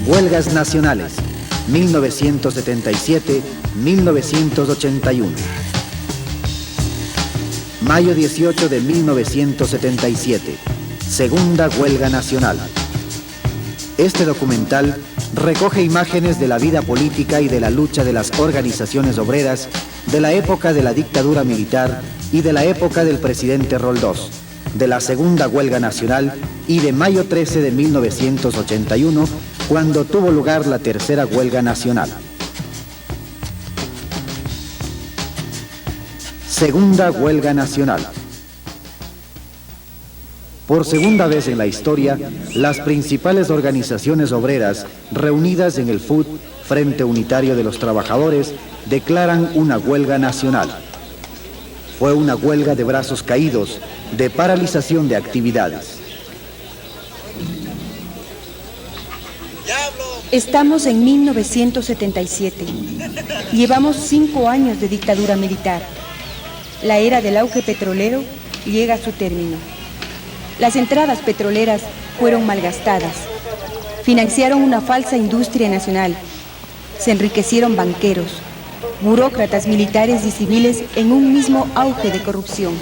Huelgas nacionales, 1977-1981. Mayo 18 de 1977, segunda huelga nacional. Este documental recoge imágenes de la vida política y de la lucha de las organizaciones obreras de la época de la dictadura militar y de la época del presidente Roldós, de la segunda huelga nacional y de mayo 13 de 1981, cuando tuvo lugar la tercera huelga nacional. Segunda huelga nacional. Por segunda vez en la historia, las principales organizaciones obreras reunidas en el FUT, Frente Unitario de los Trabajadores, declaran una huelga nacional. Fue una huelga de brazos caídos, de paralización de actividades. Estamos en 1977. Llevamos 5 años de dictadura militar. La era del auge petrolero llega a su término. Las entradas petroleras fueron malgastadas. Financiaron una falsa industria nacional. Se enriquecieron banqueros, burócratas militares y civiles en un mismo auge de corrupción.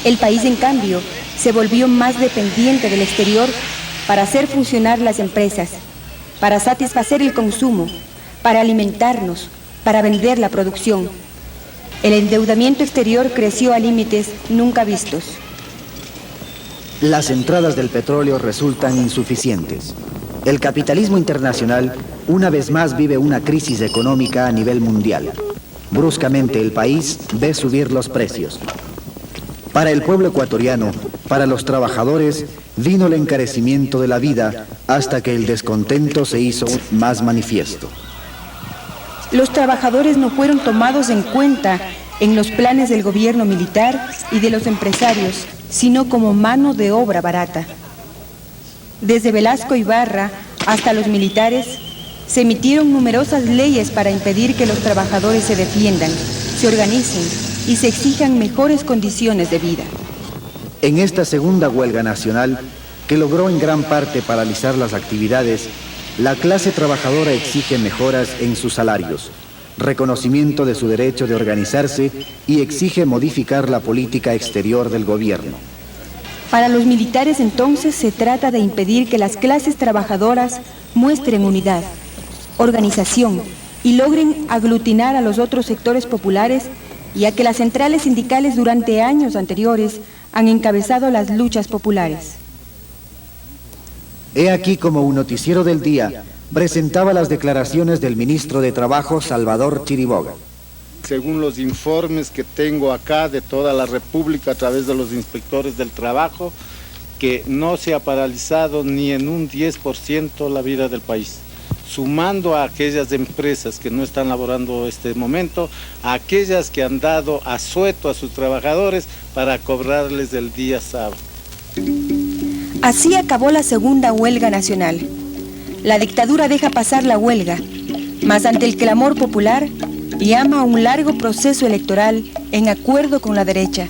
El país, en cambio, se volvió más dependiente del exterior para hacer funcionar las empresas, para satisfacer el consumo, para alimentarnos, para vender la producción. El endeudamiento exterior creció a límites nunca vistos. Las entradas del petróleo resultan insuficientes. El capitalismo internacional una vez más vive una crisis económica a nivel mundial. Bruscamente el país ve subir los precios. Para el pueblo ecuatoriano, para los trabajadores, vino el encarecimiento de la vida hasta que el descontento se hizo más manifiesto. Los trabajadores no fueron tomados en cuenta en los planes del gobierno militar y de los empresarios, sino como mano de obra barata. Desde Velasco Ibarra hasta los militares, se emitieron numerosas leyes para impedir que los trabajadores se defiendan, se organicen y se exijan mejores condiciones de vida. En esta segunda huelga nacional, que logró en gran parte paralizar las actividades, la clase trabajadora exige mejoras en sus salarios, reconocimiento de su derecho de organizarse y exige modificar la política exterior del gobierno. Para los militares entonces se trata de impedir que las clases trabajadoras muestren unidad, organización y logren aglutinar a los otros sectores populares, ya que las centrales sindicales durante años anteriores han encabezado las luchas populares. He aquí como un noticiero del día presentaba las declaraciones del ministro de Trabajo, Salvador Chiriboga. Según los informes que tengo acá de toda la República a través de los inspectores del trabajo, que no se ha paralizado ni en un 10% la vida del país. Sumando a aquellas empresas que no están laborando este momento, a aquellas que han dado asueto a sus trabajadores para cobrarles el día sábado. Así acabó la segunda huelga nacional. La dictadura deja pasar la huelga, mas ante el clamor popular llama a un largo proceso electoral en acuerdo con la derecha.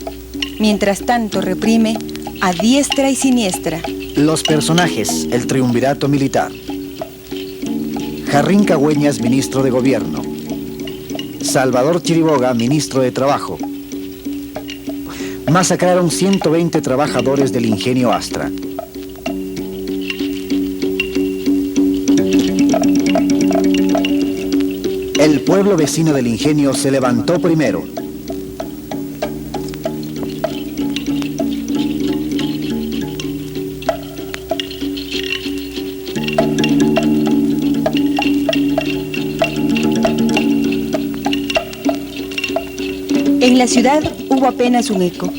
Mientras tanto reprime a diestra y siniestra. Los personajes, el triunvirato militar. Jarrín Cagüeñas, ministro de Gobierno. Salvador Chiriboga, ministro de Trabajo. Masacraron 120 trabajadores del ingenio Astra. El pueblo vecino del ingenio se levantó primero. En la ciudad hubo apenas un eco,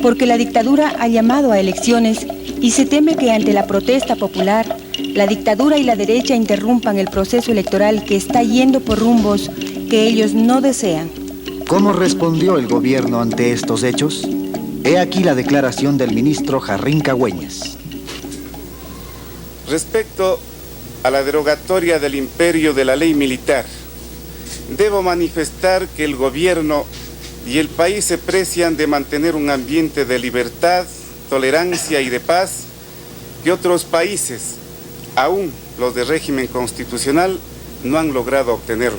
porque la dictadura ha llamado a elecciones y se teme que ante la protesta popular, la dictadura y la derecha interrumpan el proceso electoral que está yendo por rumbos que ellos no desean. ¿Cómo respondió el gobierno ante estos hechos? He aquí la declaración del ministro Jarrín Cagüeñas. Respecto a la derogatoria del imperio de la ley militar, debo manifestar que el gobierno y el país se precian de mantener un ambiente de libertad, tolerancia y de paz que otros países, aún los de régimen constitucional, no han logrado obtenerlo.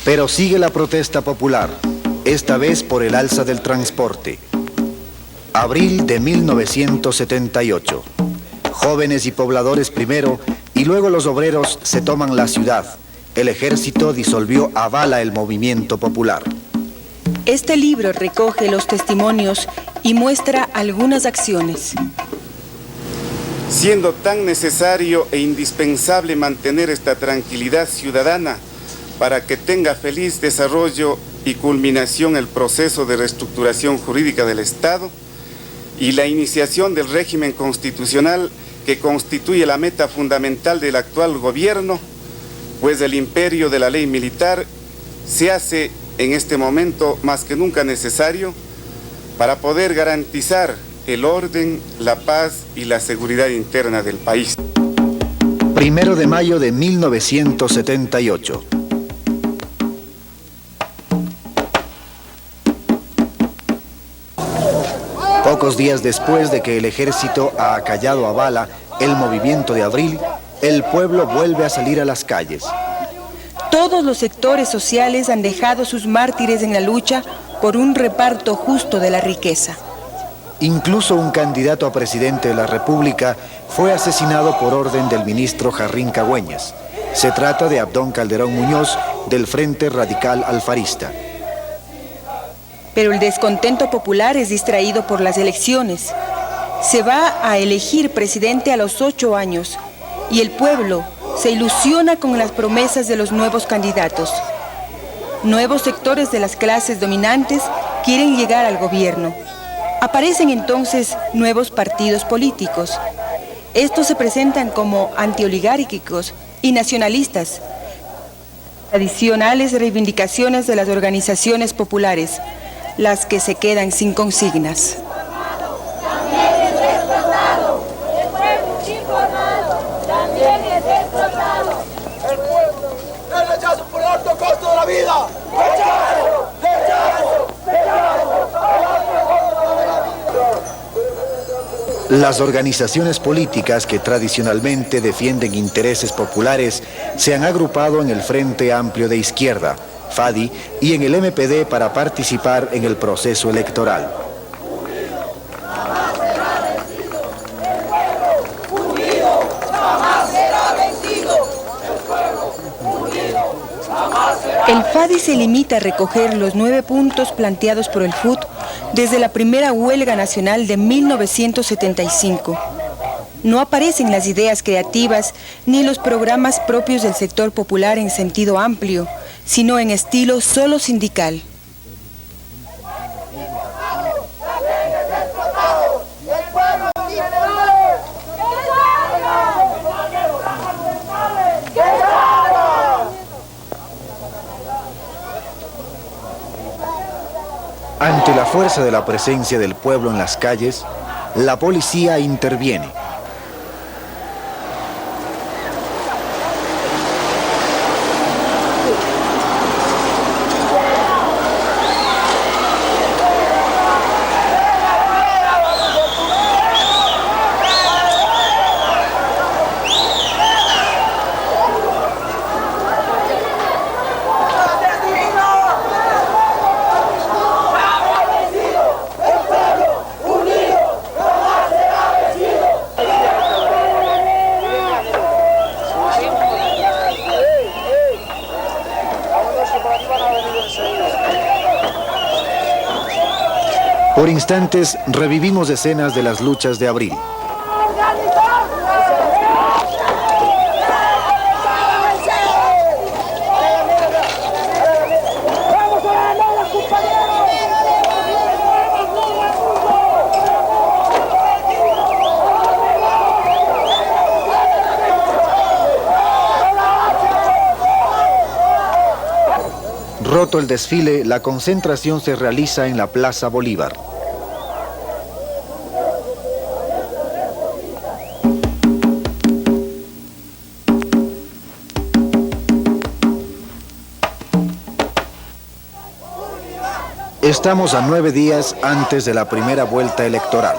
Pero sigue la protesta popular, esta vez por el alza del transporte. Abril de 1978. Jóvenes y pobladores primero y luego los obreros se toman la ciudad. El ejército disolvió a bala el movimiento popular. Este libro recoge los testimonios y muestra algunas acciones. Siendo tan necesario e indispensable mantener esta tranquilidad ciudadana para que tenga feliz desarrollo y culminación el proceso de reestructuración jurídica del Estado y la iniciación del régimen constitucional que constituye la meta fundamental del actual gobierno, pues el imperio de la ley militar se hace en este momento más que nunca necesario para poder garantizar el orden, la paz y la seguridad interna del país. 1 de mayo de 1978. Pocos días después de que el ejército ha acallado a bala el movimiento de abril, el pueblo vuelve a salir a las calles. Todos los sectores sociales han dejado sus mártires en la lucha por un reparto justo de la riqueza. Incluso un candidato a presidente de la República fue asesinado por orden del ministro Jarrín Cagüeñas. Se trata de Abdón Calderón Muñoz, del Frente Radical Alfarista. Pero el descontento popular es distraído por las elecciones. Se va a elegir presidente a los 8 años y el pueblo se ilusiona con las promesas de los nuevos candidatos. Nuevos sectores de las clases dominantes quieren llegar al gobierno. Aparecen entonces nuevos partidos políticos. Estos se presentan como antioligárquicos y nacionalistas. Tradicionales reivindicaciones de las organizaciones populares, las que se quedan sin consignas. También es explotado, el pueblo es informado, también es explotado. El pueblo, el rechazo por el alto costo de la vida. ¡Rechazo! ¡Rechazo! ¡Rechazo! Las organizaciones políticas que tradicionalmente defienden intereses populares se han agrupado en el Frente Amplio de Izquierda, FADI, y en el MPD para participar en el proceso electoral. El FADI se limita a recoger los 9 puntos planteados por el FUT desde la primera huelga nacional de 1975. No aparecen las ideas creativas ni los programas propios del sector popular en sentido amplio, sino en estilo solo sindical. Ante la fuerza de la presencia del pueblo en las calles, la policía interviene. Por instantes revivimos escenas de las luchas de abril. Roto el desfile, la concentración se realiza en la Plaza Bolívar. Estamos a 9 días antes de la primera vuelta electoral.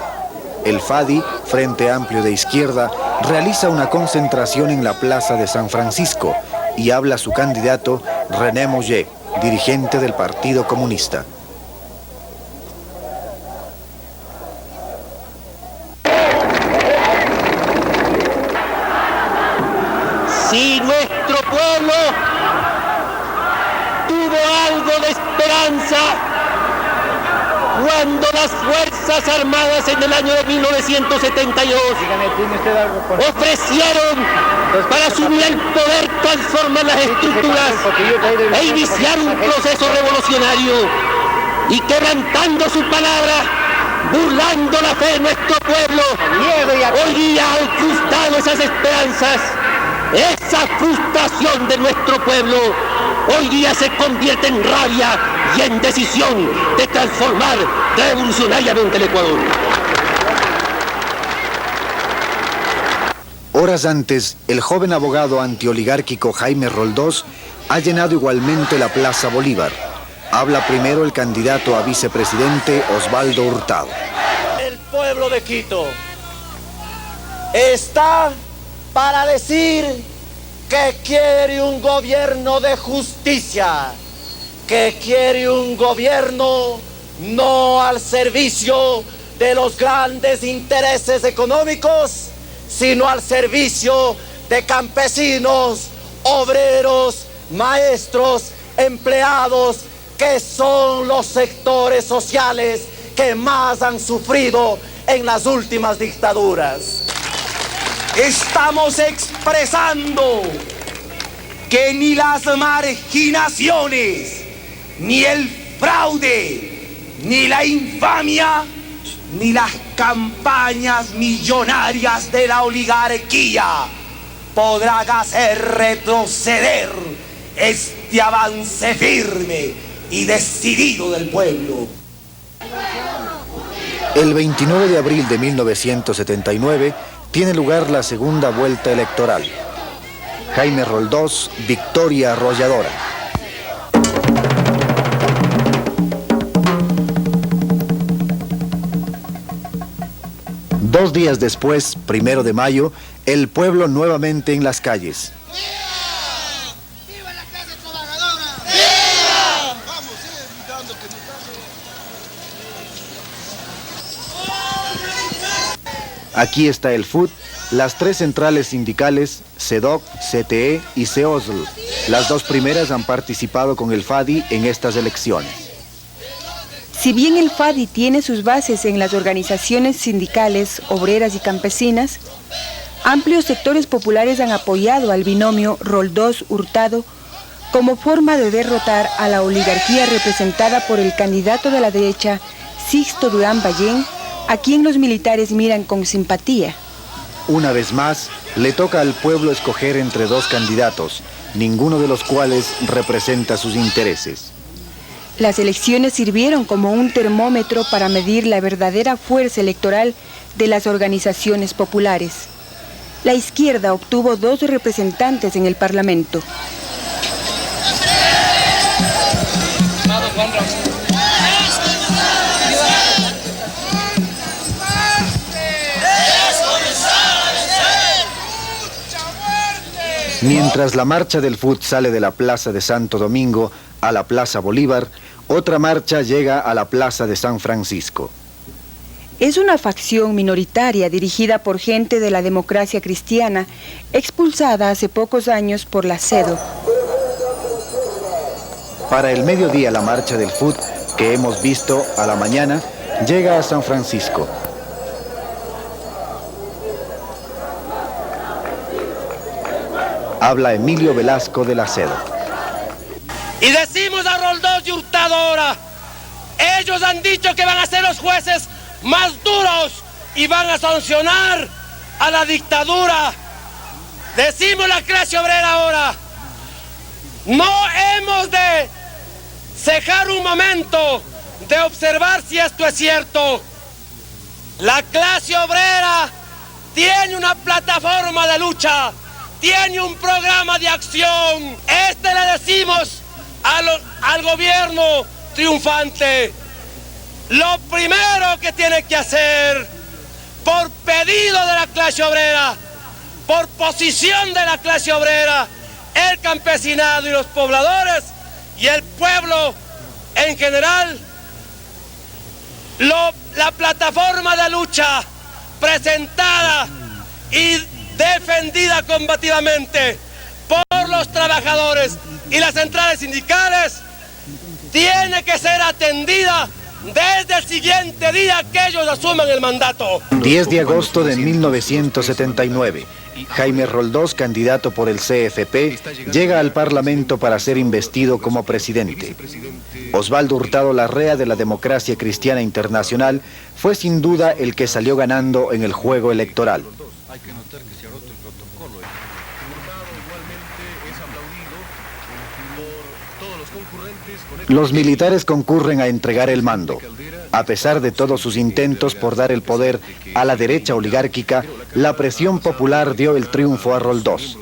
El FADI, Frente Amplio de Izquierda, realiza una concentración en la Plaza de San Francisco y habla su candidato René Mollet, dirigente del Partido Comunista. Si nuestro pueblo tuvo algo de esperanza cuando las Fuerzas Armadas en el año de 1972 ofrecieron para asumir el poder transformar las estructuras e iniciar un proceso revolucionario, y quebrantando su palabra, burlando la fe de nuestro pueblo, hoy día han frustrado esas esperanzas. Esa frustración de nuestro pueblo hoy día se convierte en rabia y en decisión de transformar revolucionariamente el Ecuador. Horas antes, el joven abogado antioligárquico Jaime Roldós ha llenado igualmente la Plaza Bolívar. Habla primero el candidato a vicepresidente Osvaldo Hurtado. El pueblo de Quito está para decir que quiere un gobierno de justicia, que quiere un gobierno no al servicio de los grandes intereses económicos, sino al servicio de campesinos, obreros, maestros, empleados, que son los sectores sociales que más han sufrido en las últimas dictaduras. Estamos expresando que ni las marginaciones, ni el fraude, ni la infamia, ni las campañas millonarias de la oligarquía podrán hacer retroceder este avance firme y decidido del pueblo. El 29 de abril de 1979 tiene lugar la segunda vuelta electoral. Jaime Roldós, victoria arrolladora. Dos días después, 1 de mayo, el pueblo nuevamente en las calles. ¡Viva la clase trabajadora! ¡Viva! Vamos, gritando que Aquí está el FUT, las tres centrales sindicales, CEDOC, CTE y CEOSL. Las dos primeras han participado con el FADI en estas elecciones. Si bien el FADI tiene sus bases en las organizaciones sindicales, obreras y campesinas, amplios sectores populares han apoyado al binomio Roldós-Hurtado como forma de derrotar a la oligarquía representada por el candidato de la derecha, Sixto Durán Ballén, a quien los militares miran con simpatía. Una vez más, le toca al pueblo escoger entre dos candidatos, ninguno de los cuales representa sus intereses. Las elecciones sirvieron como un termómetro para medir la verdadera fuerza electoral de las organizaciones populares. La izquierda obtuvo 2 representantes en el Parlamento. Mientras la marcha del FUT sale de la Plaza de Santo Domingo a la Plaza Bolívar, otra marcha llega a la Plaza de San Francisco. Es una facción minoritaria dirigida por gente de la democracia cristiana, expulsada hace pocos años por la CEDO. Para el mediodía, la marcha del FUT, que hemos visto a la mañana, llega a San Francisco. Habla Emilio Velasco de la CEDO. Y decimos a Roldós y Hurtado ahora, ellos han dicho que van a ser los jueces más duros y van a sancionar a la dictadura. Decimos la clase obrera ahora, no hemos de cejar un momento de observar si esto es cierto. La clase obrera tiene una plataforma de lucha, tiene un programa de acción. Le decimos al gobierno triunfante, lo primero que tiene que hacer, por pedido de la clase obrera, por posición de la clase obrera, el campesinado y los pobladores y el pueblo en general, la plataforma de lucha presentada y defendida combativamente por los trabajadores y las centrales sindicales tiene que ser atendida desde el siguiente día que ellos asuman el mandato. 10 de agosto de 1979. Jaime Roldós, candidato por el CFP, llega al Parlamento para ser investido como presidente. Osvaldo Hurtado Larrea, de la Democracia Cristiana Internacional, fue sin duda el que salió ganando en el juego electoral. Los militares concurren a entregar el mando. A pesar de todos sus intentos por dar el poder a la derecha oligárquica, la presión popular dio el triunfo a Roldós.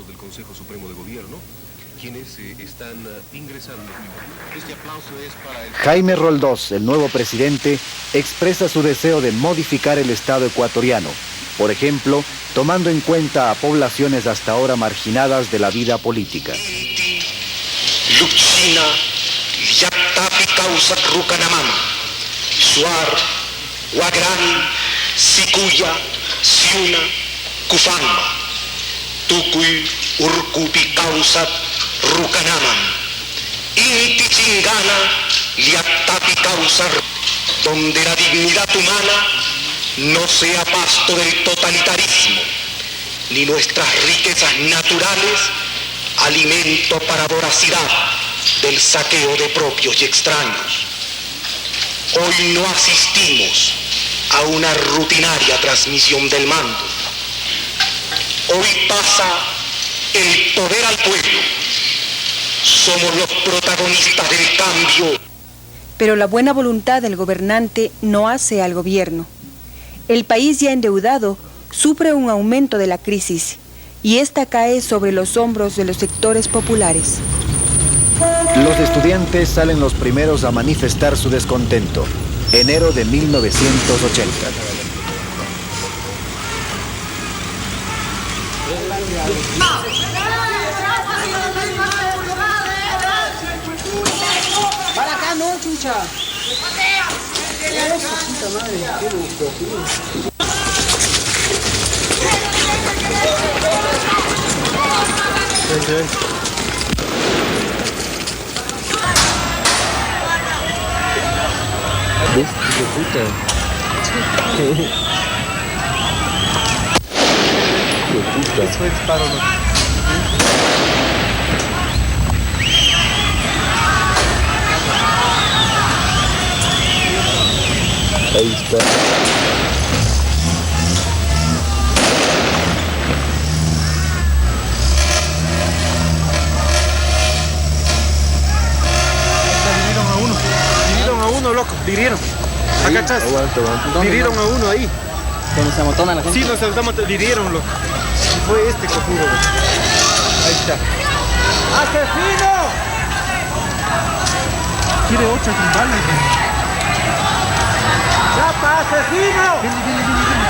Jaime Roldós, el nuevo presidente, expresa su deseo de modificar el Estado ecuatoriano, por ejemplo, tomando en cuenta a poblaciones hasta ahora marginadas de la vida política. Luchina, Yatapi causa Rucanamama, Suar, Guagrán, Sicuya, Siuna, Cufamba, Tucuy, Urcupi causa Rucanaman, Inti Chingana, Yatapi causa, donde la dignidad humana no sea pasto del totalitarismo, ni nuestras riquezas naturales alimento para voracidad del saqueo de propios y extraños. Hoy no asistimos a una rutinaria transmisión del mando. Hoy pasa el poder al pueblo. Somos los protagonistas del cambio. Pero la buena voluntad del gobernante no hace al gobierno. El país ya endeudado sufre un aumento de la crisis y esta cae sobre los hombros de los sectores populares. Los estudiantes salen los primeros a manifestar su descontento. Enero de 1980. Para acá no, chucha. Eso, puta madre, qué loco. ¿Ves? Hijo de puta. Hijo de puta. Eso fue disparo, ¿no? Ahí está. Loco, dirieron. Acá atrás. Aguanta. Dirieron a uno ahí. ¿Donde se amotona la gente? Sí, nos amotona, dirieron, loco. Y fue este cojudo. Ahí está. ¡Asesino! Quiere 8 con balas. ¡Chapa, asesino!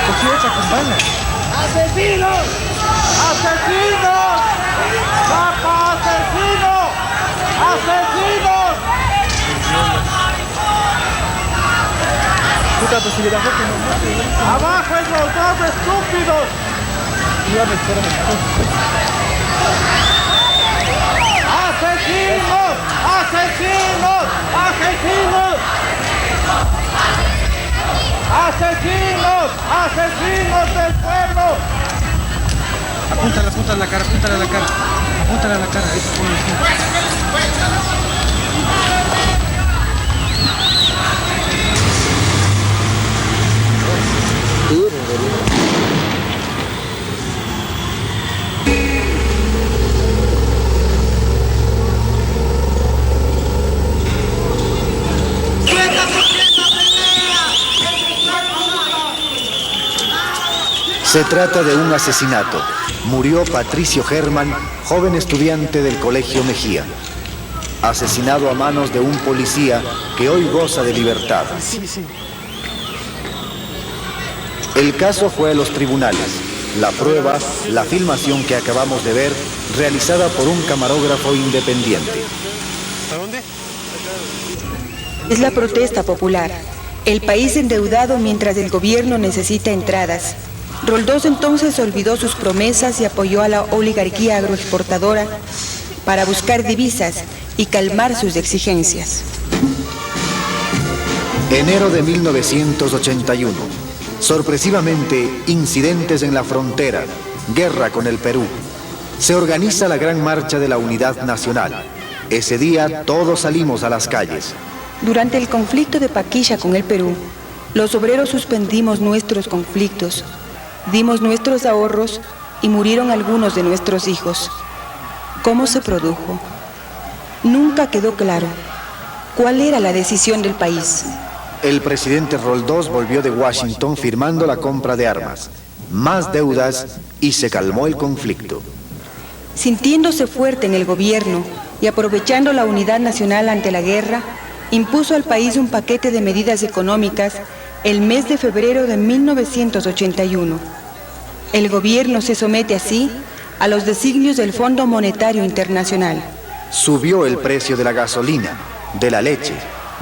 Cogió 8 con balas. ¡Asesinos! ¡Asesinos! ¡Chapa, asesino! ¡Asesinos! Puta, pues si le bajó que no mate. ¡Abajo es los dos estúpidos! ¡Asesinos! ¡Asesinos! ¡Asesinos! ¡Asesinos! ¡Asesinos del pueblo! Apúntale a la cara, apúntale a la cara. Apúntale a la cara, eso pone el Se trata de un asesinato. Murió Patricio Germán, joven estudiante del Colegio Mejía. asesinado a manos de un policía que hoy goza de libertad. El caso fue a los tribunales. La prueba, la filmación que acabamos de ver, realizada por un camarógrafo independiente. ¿A dónde? Es la protesta popular. El país endeudado mientras el gobierno necesita entradas. Roldós entonces olvidó sus promesas y apoyó a la oligarquía agroexportadora para buscar divisas y calmar sus exigencias. Enero de 1981. Sorpresivamente, incidentes en la frontera, guerra con el Perú. Se organiza la Gran Marcha de la Unidad Nacional. Ese día todos salimos a las calles. Durante el conflicto de Paquilla con el Perú, los obreros suspendimos nuestros conflictos, dimos nuestros ahorros y murieron algunos de nuestros hijos. ¿Cómo se produjo? Nunca quedó claro. ¿Cuál era la decisión del país? El presidente Roldós volvió de Washington firmando la compra de armas, más deudas y se calmó el conflicto. Sintiéndose fuerte en el gobierno y aprovechando la unidad nacional ante la guerra, impuso al país un paquete de medidas económicas el mes de febrero de 1981. El gobierno se somete así a los designios del Fondo Monetario Internacional. Subió el precio de la gasolina, de la leche,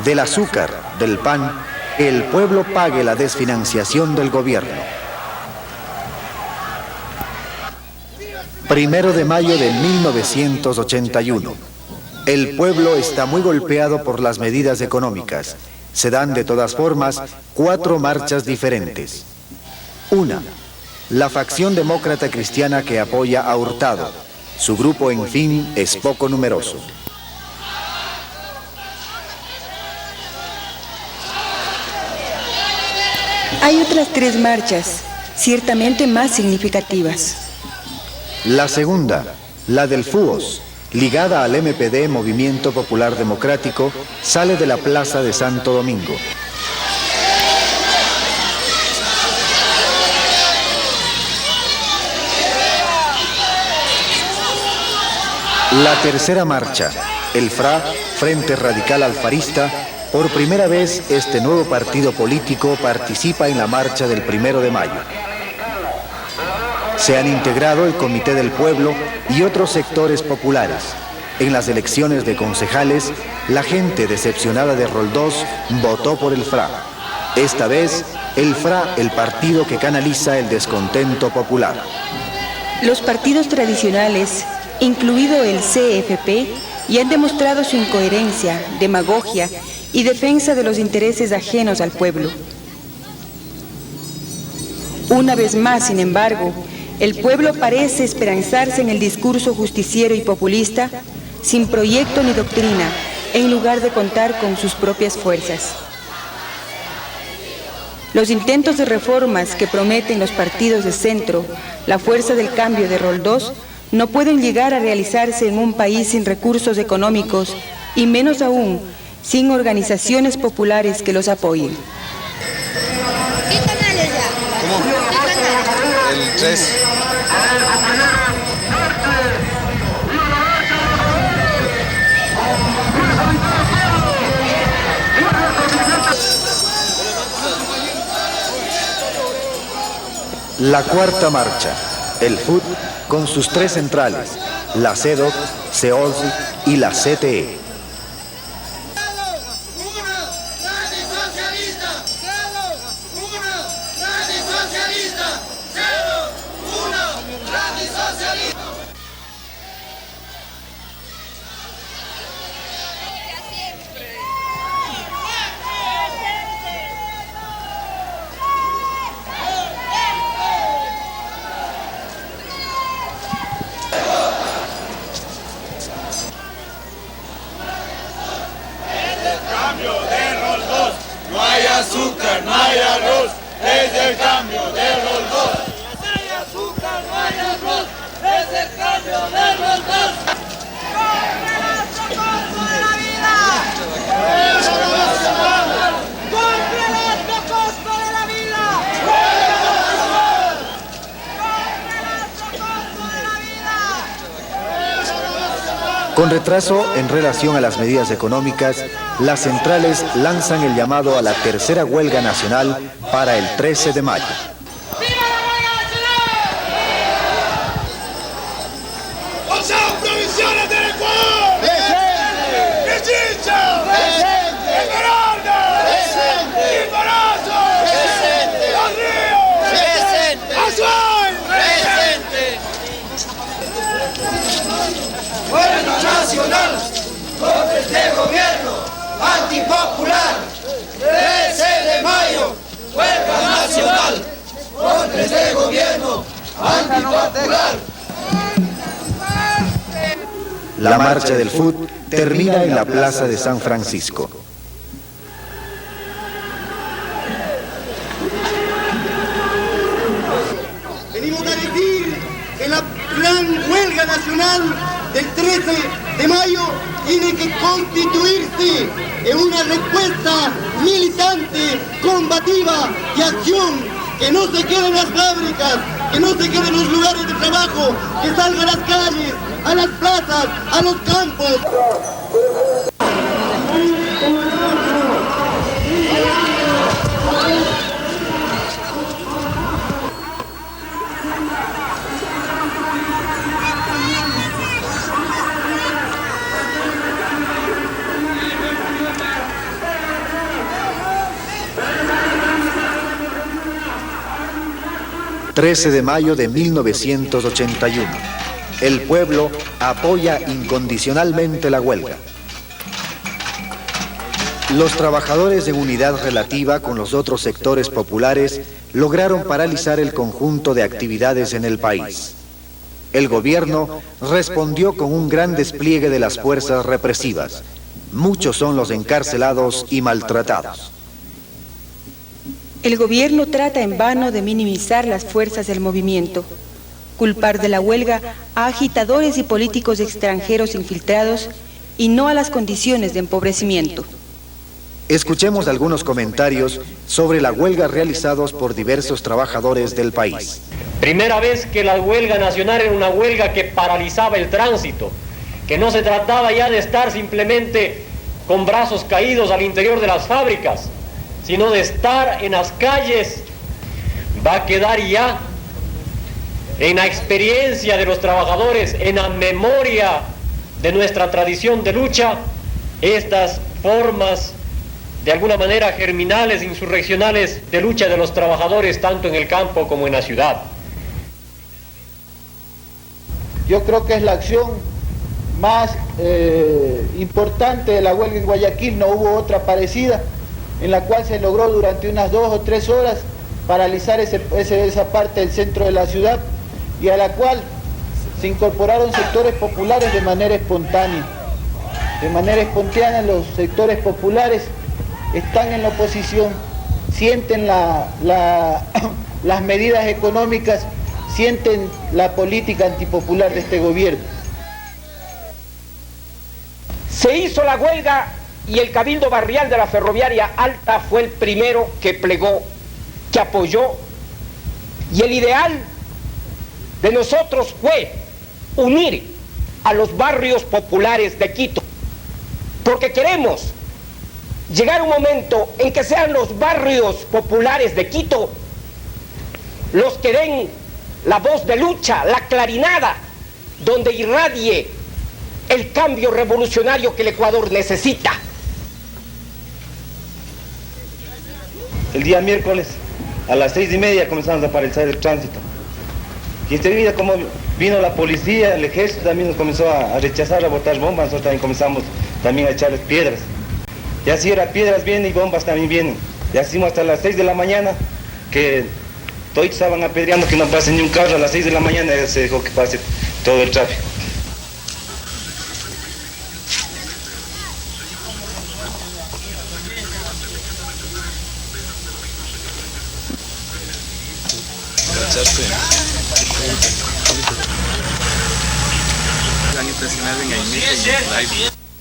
del azúcar, del pan, que el pueblo pague la desfinanciación del gobierno. 1 de mayo de 1981. El pueblo está muy golpeado por las medidas económicas. Se dan de todas formas 4 marchas diferentes. 1. La facción demócrata cristiana que apoya a Hurtado. Su grupo, en fin, es poco numeroso. Hay otras 3 marchas, ciertamente más significativas. La segunda, la del FUOS, ligada al MPD, Movimiento Popular Democrático, sale de la Plaza de Santo Domingo. La tercera marcha, el FRA, Frente Radical Alfarista. Por primera vez, este nuevo partido político participa en la marcha del 1 de mayo. Se han integrado el Comité del Pueblo y otros sectores populares. En las elecciones de concejales, la gente decepcionada de Roldós votó por el FRA. Esta vez, el FRA, el partido que canaliza el descontento popular. Los partidos tradicionales, incluido el CFP, ya han demostrado su incoherencia, demagogia y defensa de los intereses ajenos al pueblo. Una vez más, sin embargo, el pueblo parece esperanzarse en el discurso justiciero y populista, sin proyecto ni doctrina, en lugar de contar con sus propias fuerzas. Los intentos de reformas que prometen los partidos de centro, la fuerza del cambio de Roldós, no pueden llegar a realizarse en un país sin recursos económicos y menos aún sin organizaciones populares que los apoyen. ¿Qué canal es ya? ¿Cómo? ¿Qué canal? El 3. La cuarta marcha, el FUT, con sus 3 centrales, la CEDOC, CEOLS y la CTE. Azúcar, no hay arroz, es el cambio de Roldós. No hay azúcar, no hay arroz, es el cambio de Roldós. ¡Corre el costo de la vida! ¡Corre el costo de la vida! ¡Corre el costo de la vida! Con retraso en relación a las medidas económicas, las centrales lanzan el llamado a la tercera huelga nacional para el 13 de mayo. ¡Consejo Provinciales del Ecuador! ¡Presente! ¡Pichincha! ¡Presente! ¡Esmeralda! ¡Presente! ¡Chimborazo! ¡Presente! ¡Los Ríos! ¡Presente! ¡Azuay! ¡Presente! Huelga nacional contra este gobierno antipopular. 13 de mayo, huelga nacional contra este gobierno antipopular. La marcha del FUT termina en la Plaza de San Francisco. Venimos a decir que la gran huelga nacional del 13 de mayo tiene que constituirse en una respuesta militante, combativa y acción, que no se quede en las fábricas, que no se quede en los lugares de trabajo, que salga a las calles, a las plazas, a los campos. 13 de mayo de 1981. El pueblo apoya incondicionalmente la huelga. Los trabajadores en unidad relativa con los otros sectores populares lograron paralizar el conjunto de actividades en el país. El gobierno respondió con un gran despliegue de las fuerzas represivas. Muchos son los encarcelados y maltratados. El gobierno trata en vano de minimizar las fuerzas del movimiento, culpar de la huelga a agitadores y políticos extranjeros infiltrados y no a las condiciones de empobrecimiento. Escuchemos algunos comentarios sobre la huelga realizados por diversos trabajadores del país. Primera vez que la huelga nacional era una huelga que paralizaba el tránsito, que no se trataba ya de estar simplemente con brazos caídos al interior de las fábricas, sino de estar en las calles. Va a quedar ya en la experiencia de los trabajadores, en la memoria de nuestra tradición de lucha, estas formas de alguna manera germinales, insurreccionales de lucha de los trabajadores tanto en el campo como en la ciudad. Yo creo que es la acción más importante de la huelga en Guayaquil. No hubo otra parecida, en la cual se logró durante unas 2 o 3 horas paralizar esa parte del centro de la ciudad, y a la cual se incorporaron sectores populares de manera espontánea. De manera espontánea los sectores populares están en la oposición, sienten las medidas económicas, sienten la política antipopular de este gobierno. Se hizo la huelga y el Cabildo Barrial de la Ferroviaria Alta fue el primero que plegó, que apoyó, y el ideal de nosotros fue unir a los barrios populares de Quito, porque queremos llegar a un momento en que sean los barrios populares de Quito los que den la voz de lucha, la clarinada, donde irradie el cambio revolucionario que el Ecuador necesita. El día miércoles a las 6:30 comenzamos a paralizar el tránsito. Y enseguida, como vino la policía, el ejército también nos comenzó a rechazar, a botar bombas. Nosotros también comenzamos también a echarles piedras. Y así era, piedras vienen y bombas también vienen. Y así hasta las 6 de la mañana, que todos estaban apedreando que no pase ni un carro. A las 6 de la mañana ya se dejó que pase todo el tráfico.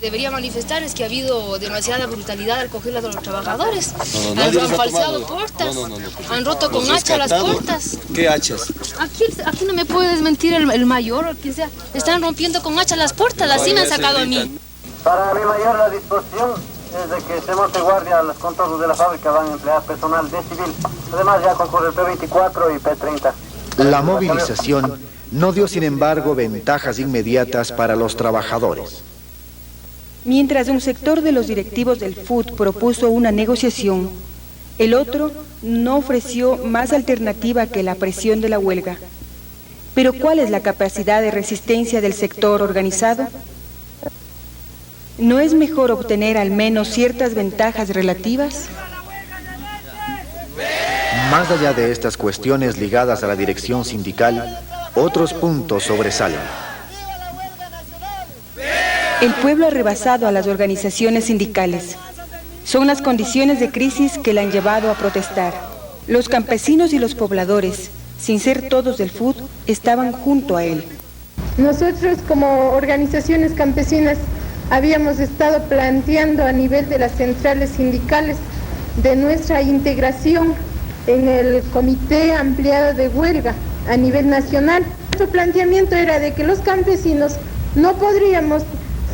debería manifestar es que ha habido demasiada brutalidad al coger a los trabajadores. Han falseado puertas, han roto con hacha las puertas. ¿Qué hachas? Aquí no me puede desmentir el mayor o quien sea. Están rompiendo con hacha las puertas, así me han sacado a mí. Para mi mayor, la disposición es de que se monte guardia. Los contornos de la fábrica van a emplear personal de civil. Además ya concurre el P24 y P30. La movilización no dio, sin embargo, ventajas inmediatas para los trabajadores. Mientras un sector de los directivos del FUT propuso una negociación, el otro no ofreció más alternativa que la presión de la huelga. Pero ¿cuál es la capacidad de resistencia del sector organizado? ¿No es mejor obtener al menos ciertas ventajas relativas? Más allá de estas cuestiones ligadas a la dirección sindical, otros puntos sobresalen. El pueblo ha rebasado a las organizaciones sindicales. Son las condiciones de crisis que la han llevado a protestar. Los campesinos y los pobladores, sin ser todos del FUT, estaban junto a él. Nosotros como organizaciones campesinas habíamos estado planteando a nivel de las centrales sindicales de nuestra integración en el Comité Ampliado de Huelga a nivel nacional. Nuestro planteamiento era de que los campesinos no podríamos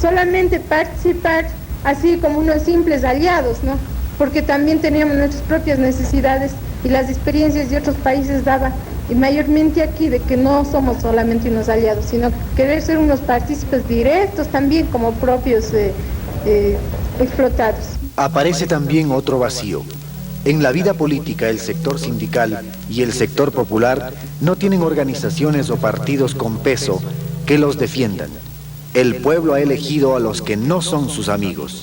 solamente participar así como unos simples aliados, ¿no? Porque también teníamos nuestras propias necesidades y las experiencias de otros países daban, y mayormente aquí, de que no somos solamente unos aliados, sino querer ser unos partícipes directos también como propios explotados. Aparece también otro vacío. En la vida política, el sector sindical y el sector popular no tienen organizaciones o partidos con peso que los defiendan. El pueblo ha elegido a los que no son sus amigos.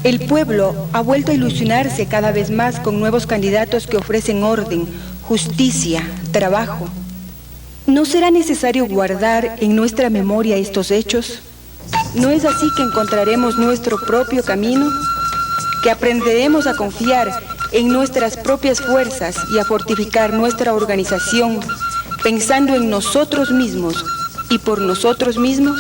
El pueblo ha vuelto a ilusionarse cada vez más con nuevos candidatos que ofrecen orden, justicia, trabajo. ¿No será necesario guardar en nuestra memoria estos hechos? ¿No es así que encontraremos nuestro propio camino? ¿Que aprenderemos a confiar en nuestras propias fuerzas y a fortificar nuestra organización pensando en nosotros mismos y por nosotros mismos?